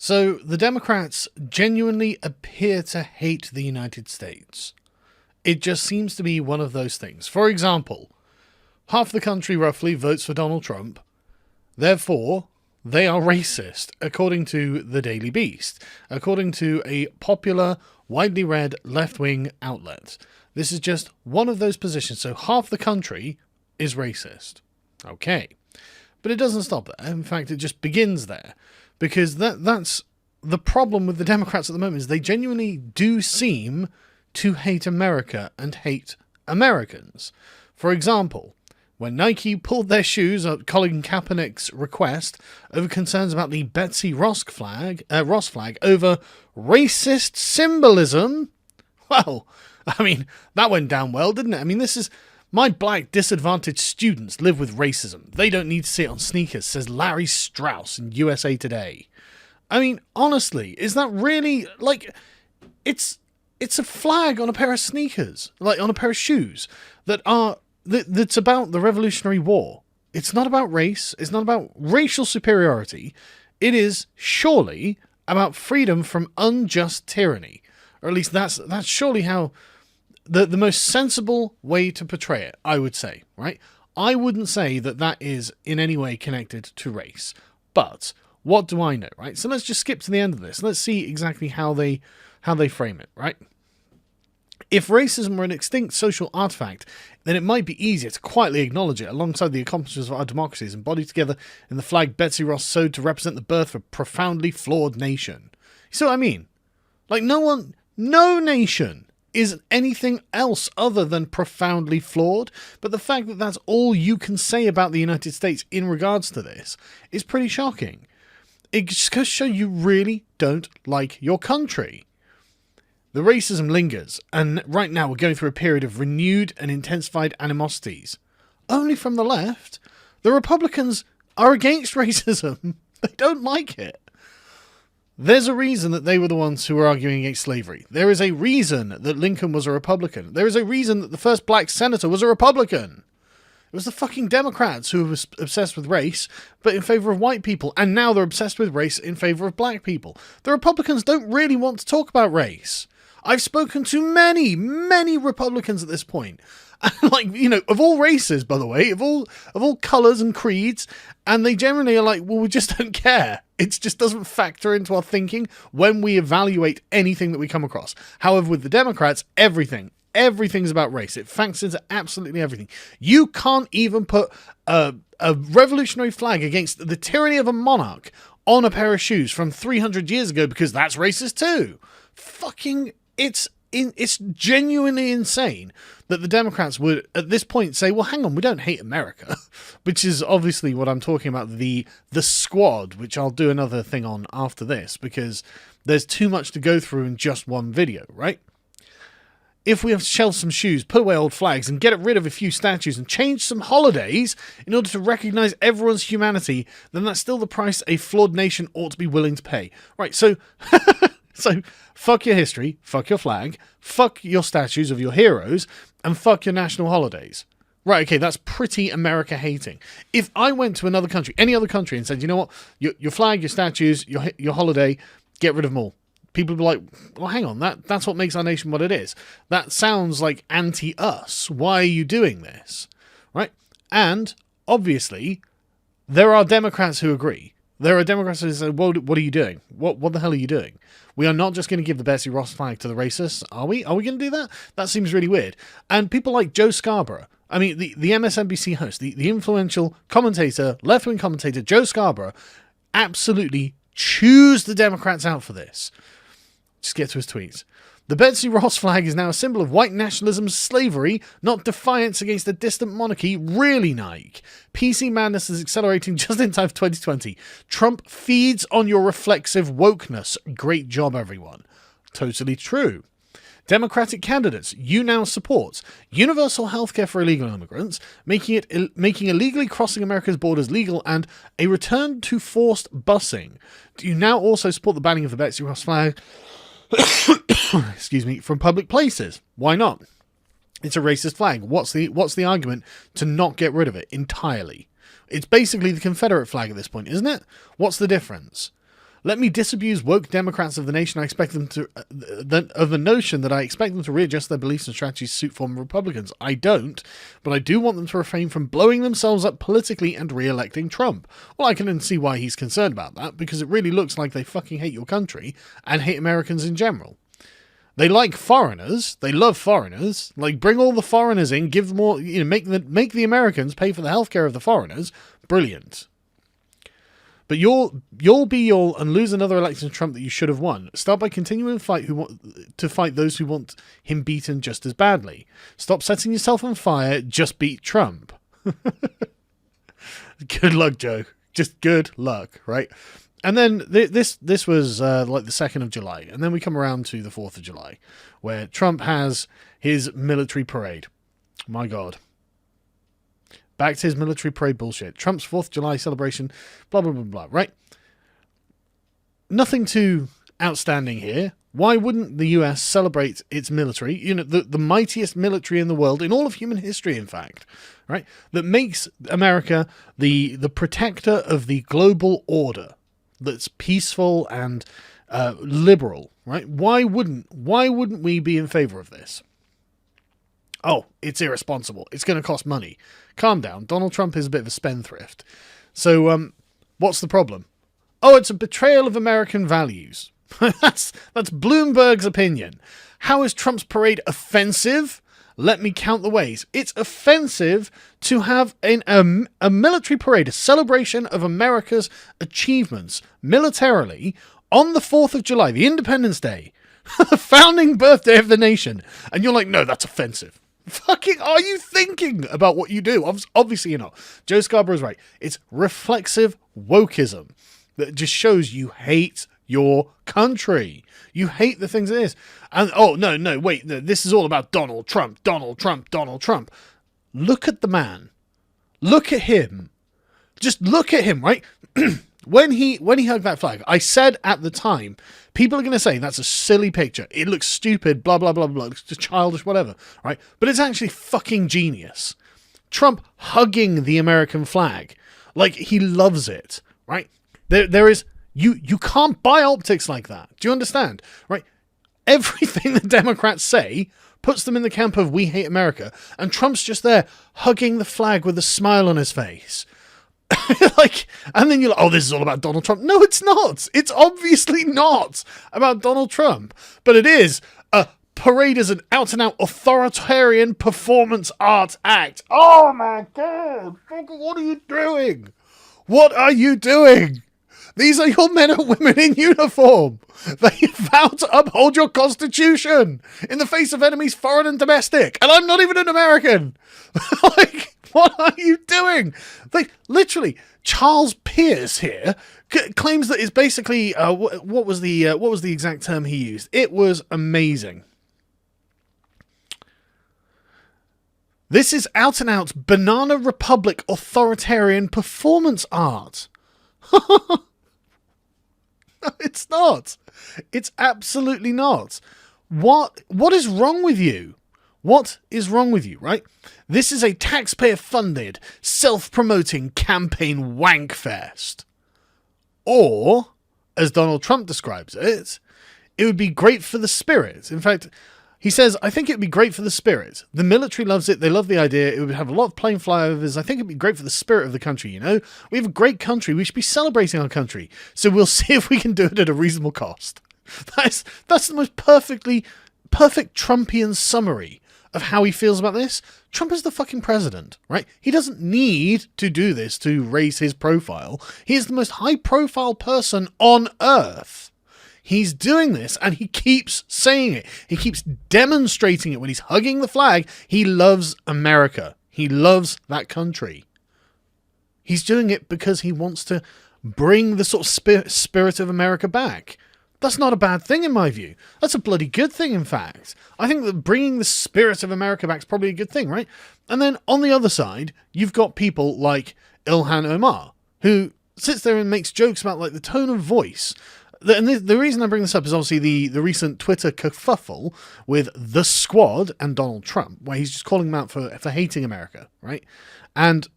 So the Democrats genuinely appear to hate the United States. It just seems to be one of those things. For example, half the country roughly votes for Donald Trump. Therefore, they are racist, according to the Daily Beast, according to a popular, widely read left-wing outlet. This is just one of those positions. So half the country is racist. Okay. But it doesn't stop there. In fact, it just begins there. Because that's the problem with the Democrats at the moment, is they genuinely do seem to hate America and hate Americans. For example, when Nike pulled their shoes at Colin Kaepernick's request over concerns about the Betsy Ross flag over racist symbolism, well, I mean, that went down well, didn't it? I mean, this is... My black disadvantaged students live with racism. They don't need to see it on sneakers, says Larry Strauss in USA Today. I mean, honestly, is that really... Like, it's a flag on a pair of sneakers, like on a pair of shoes, that's about the Revolutionary War. It's not about race. It's not about racial superiority. It is surely about freedom from unjust tyranny. Or at least that's surely how... The most sensible way to portray it, I would say, right? I wouldn't say that is in any way connected to race. But what do I know, right? So let's just skip to the end of this. Let's see exactly how they frame it, right? If racism were an extinct social artifact, then it might be easier to quietly acknowledge it alongside the accomplishments of our democracies embodied together in the flag Betsy Ross sewed to represent the birth of a profoundly flawed nation. You see what I mean? Like, no nation is anything else other than profoundly flawed, but the fact that that's all you can say about the United States in regards to this is pretty shocking. It just goes to show you really don't like your country. The racism lingers, and right now we're going through a period of renewed and intensified animosities. Only from the left. The Republicans are against racism. They don't like it. There's a reason that they were the ones who were arguing against slavery. There is a reason that Lincoln was a Republican. There is a reason that the first black senator was a Republican. It was the fucking Democrats who were obsessed with race, but in favour of white people, and now they're obsessed with race in favour of black people. The Republicans don't really want to talk about race. I've spoken to many, many Republicans at this point. Like, you know, of all races, by the way, of all colours and creeds, and they generally are like, well, we just don't care. It just doesn't factor into our thinking when we evaluate anything that we come across. However, with the Democrats, everything's about race. It factors into absolutely everything. You can't even put a revolutionary flag against the tyranny of a monarch on a pair of shoes from 300 years ago because that's racist too. Fucking, it's genuinely insane that the Democrats would, at this point, say, well, hang on, we don't hate America, which is obviously what I'm talking about, the squad, which I'll do another thing on after this, because there's too much to go through in just one video, right? If we have to shell some shoes, put away old flags, and get rid of a few statues and change some holidays in order to recognise everyone's humanity, then that's still the price a flawed nation ought to be willing to pay. Right, so... So, fuck your history, fuck your flag, fuck your statues of your heroes, and fuck your national holidays. Right, okay, that's pretty America-hating. If I went to another country, any other country, and said, you know what, your flag, your statues, your holiday, get rid of them all. People would be like, well, hang on, that's what makes our nation what it is. That sounds like anti-us. Why are you doing this? Right? And, obviously, there are Democrats who agree. There are Democrats who say, well, what are you doing? What the hell are you doing? We are not just going to give the Betsy Ross flag to the racists, are we? Are we going to do that? That seems really weird. And people like Joe Scarborough, I mean, the MSNBC host, the influential commentator, left-wing commentator, Joe Scarborough, absolutely chews the Democrats out for this. Just get to his tweets. The Betsy Ross flag is now a symbol of white nationalism, slavery, not defiance against a distant monarchy. Really, Nike. PC madness is accelerating just in time for 2020. Trump feeds on your reflexive wokeness. Great job, everyone. Totally true. Democratic candidates, you now support universal healthcare for illegal immigrants, making illegally crossing America's borders legal, and a return to forced busing. Do you now also support the banning of the Betsy Ross flag? Excuse me, from public places? Why not? It's a racist flag. What's the argument to not get rid of it entirely? It's basically the Confederate flag at this point, isn't it? What's the difference? Let me disabuse woke Democrats of the nation. I expect them to of the notion that I expect them to readjust their beliefs and strategies to suit former Republicans. I don't, but I do want them to refrain from blowing themselves up politically and re-electing Trump. Well, I can see why he's concerned about that, because it really looks like they fucking hate your country and hate Americans in general. They like foreigners. They love foreigners. Like, bring all the foreigners in, give them more, make the Americans pay for the healthcare of the foreigners. Brilliant. But you'll and lose another election to Trump that you should have won. Start by continuing to fight those who want him beaten just as badly. Stop setting yourself on fire. Just beat Trump. Good luck, Joe. Just good luck, right? And then this was like the 2nd of July. And then we come around to the 4th of July, where Trump has his military parade. My God. Back to his military parade bullshit. Trump's 4th of July celebration, blah, blah, blah, blah, right? Nothing too outstanding here. Why wouldn't the US celebrate its military? The mightiest military in the world, in all of human history, in fact, right? That makes America the protector of the global order that's peaceful and liberal, right? Why wouldn't we be in favor of this? Oh, it's irresponsible. It's going to cost money. Calm down. Donald Trump is a bit of a spendthrift. So, what's the problem? Oh, it's a betrayal of American values. That's Bloomberg's opinion. How is Trump's parade offensive? Let me count the ways. It's offensive to have a military parade, a celebration of America's achievements militarily on the 4th of July, the Independence Day, the founding birthday of the nation. And you're like, no, that's offensive. Fucking, are you thinking about what you do? Obviously you're not. Joe Scarborough's right. It's reflexive wokeism that just shows you hate your country. You hate the things it is. And, oh, no, wait, this is all about Donald Trump, Donald Trump, Donald Trump. Look at the man. Look at him. Just look at him, right? When he hugged that flag, I said at the time, people are going to say that's a silly picture. It looks stupid, blah, blah, blah, blah. It's just childish, whatever, right? But it's actually fucking genius. Trump hugging the American flag. Like, he loves it, right? There is... You can't buy optics like that. Do you understand? Right? Everything the Democrats say puts them in the camp of we hate America, and Trump's just there hugging the flag with a smile on his face. And then you're like, oh, this is all about Donald Trump. No, it's not. It's obviously not about Donald Trump. But it is. A parade is an out-and-out authoritarian performance art act. Oh, my God. What are you doing? What are you doing? These are your men and women in uniform. They vow to uphold your constitution in the face of enemies foreign and domestic. And I'm not even an American. What are you doing? Literally, Charles Pierce here claims that it's basically, what was the exact term he used? It was amazing. This is out and out Banana Republic authoritarian performance art. No, it's not. It's absolutely not. What is wrong with you? What is wrong with you, right? This is a taxpayer-funded, self-promoting campaign wankfest. Or, as Donald Trump describes it, it would be great for the spirit. In fact, he says, I think it would be great for the spirit. The military loves it. They love the idea. It would have a lot of plane flyovers. I think it would be great for the spirit of the country, you know? We have a great country. We should be celebrating our country. So we'll see if we can do it at a reasonable cost. That's the most perfect Trumpian summary of how he feels about this. Trump is the fucking president, right? He doesn't need to do this to raise his profile. He is the most high-profile person on earth. He's doing this, and he keeps saying it. He keeps demonstrating it when he's hugging the flag. He loves America. He loves that country. He's doing it because he wants to bring the sort of spirit of America back. That's not a bad thing in my view. That's a bloody good thing, in fact. I think that bringing the spirit of America back is probably a good thing, right? And then on the other side, you've got people like Ilhan Omar, who sits there and makes jokes about like the tone of voice. And the reason I bring this up is obviously the recent Twitter kerfuffle with the Squad and Donald Trump, where he's just calling them out for hating America, right? And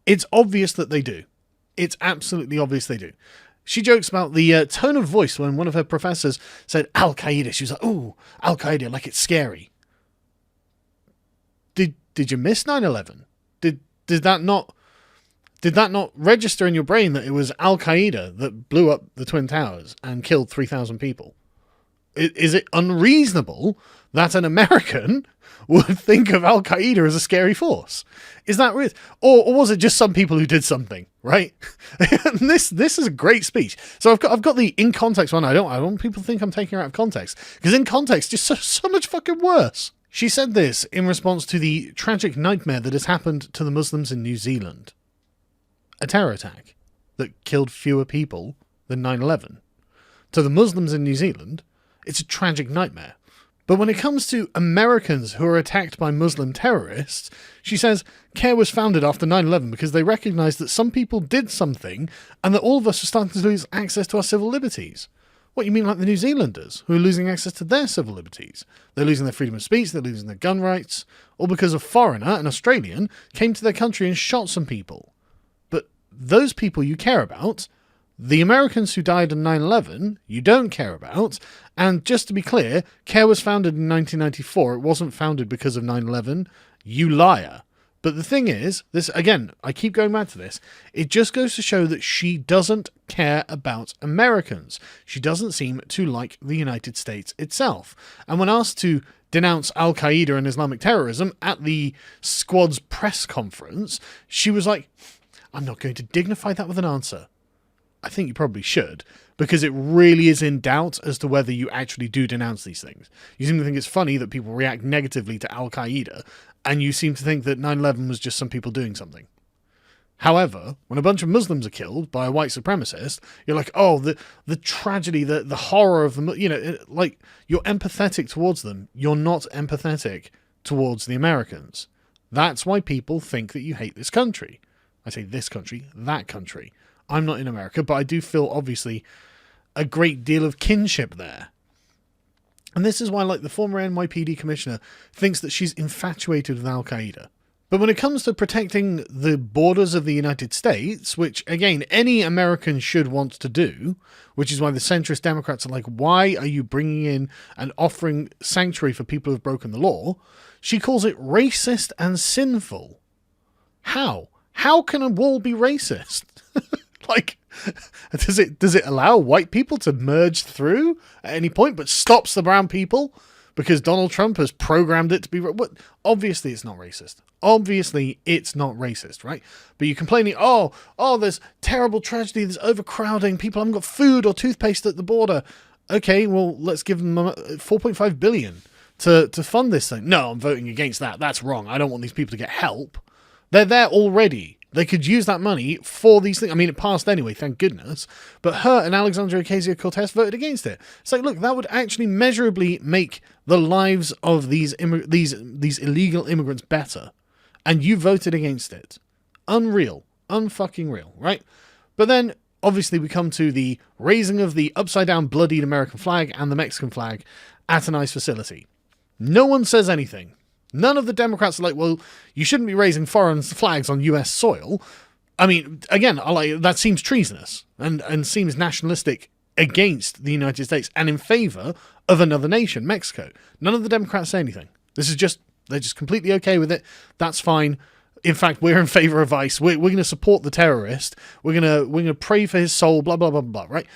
it's obvious that they do. It's absolutely obvious they do. She jokes about the tone of voice when one of her professors said Al-Qaeda. She was like, "Ooh, Al-Qaeda, like it's scary." Did you miss 9/11? Did that not register in your brain that it was Al-Qaeda that blew up the Twin Towers and killed 3,000 people? Is it unreasonable that an American would think of Al-Qaeda as a scary force? Is that real? Or was it just some people who did something, right? And this is a great speech. So I've got the in context one. I don't want people to think I'm taking her out of context, because in context it's so much fucking worse. She said this in response to the tragic nightmare that has happened to the Muslims in New Zealand. A terror attack that killed fewer people than 9/11. To the Muslims in New Zealand, it's a tragic nightmare. But when it comes to Americans who are attacked by Muslim terrorists, she says CARE was founded after 9/11 because they recognised that some people did something and that all of us are starting to lose access to our civil liberties. What, you mean like the New Zealanders, who are losing access to their civil liberties? They're losing their freedom of speech, they're losing their gun rights, all because a foreigner, an Australian, came to their country and shot some people. But those people you care about, the Americans who died in 9/11, you don't care about. And just to be clear, CARE was founded in 1994. It wasn't founded because of 9/11. You liar. But the thing is, this, again, I keep going back to this, it just goes to show that she doesn't care about Americans. She doesn't seem to like the United States itself. And when asked to denounce Al-Qaeda and Islamic terrorism at the squad's press conference, she was like, "I'm not going to dignify that with an answer." I think you probably should, because it really is in doubt as to whether you actually do denounce these things. You seem to think it's funny that people react negatively to Al-Qaeda, and you seem to think that 9/11 was just some people doing something. However, when a bunch of Muslims are killed by a white supremacist, you're like, oh, the tragedy, the horror of them, like, you're empathetic towards them. You're not empathetic towards the Americans. That's why people think that you hate this country. I say this country, that country. I'm not in America, but I do feel, obviously, a great deal of kinship there. And this is why, like, the former NYPD commissioner thinks that she's infatuated with Al-Qaeda. But when it comes to protecting the borders of the United States, which, again, any American should want to do, which is why the centrist Democrats are like, why are you bringing in and offering sanctuary for people who have broken the law? She calls it racist and sinful. How? How can a wall be racist? Like, does it allow white people to merge through at any point, but stops the brown people because Donald Trump has programmed it to be? What? Obviously, it's not racist. Obviously, it's not racist, right? But you're complaining, oh, there's terrible tragedy, there's overcrowding, people haven't got food or toothpaste at the border. Okay, well, let's give them $4.5 billion to fund this thing. No, I'm voting against that. That's wrong. I don't want these people to get help. They're there already. They could use that money for these things. I mean, it passed anyway, thank goodness. But her and Alexandria Ocasio-Cortez voted against it. It's like, look, that would actually measurably make the lives of these illegal immigrants better. And you voted against it. Unreal. Unfucking real, right? But then, obviously, we come to the raising of the upside-down bloodied American flag and the Mexican flag at an ICE facility. No one says anything. None of the Democrats are like, well, you shouldn't be raising foreign flags on US soil. I mean, again, that seems treasonous and seems nationalistic against the United States and in favor of another nation, Mexico. None of the Democrats say anything. They're just completely okay with it. That's fine. In fact, we're in favor of ICE. We're going to support the terrorist. We're going to pray for his soul, blah, blah, blah, blah, right?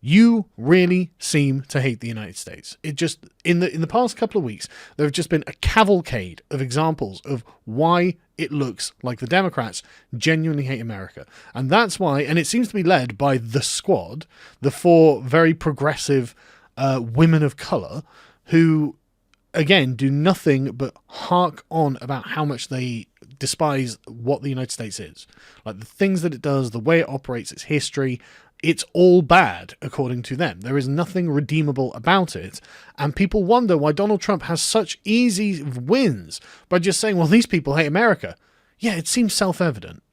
You really seem to hate the United States. It just, in the past couple of weeks, there have just been a cavalcade of examples of why it looks like the Democrats genuinely hate America. And that's why, and it seems to be led by the squad, the four very progressive women of color who, again, do nothing but hark on about how much they despise what the United States is. Like the things that it does, the way it operates, its history. It's all bad, according to them. There is nothing redeemable about it. And people wonder why Donald Trump has such easy wins by just saying, well, these people hate America. Yeah, it seems self-evident.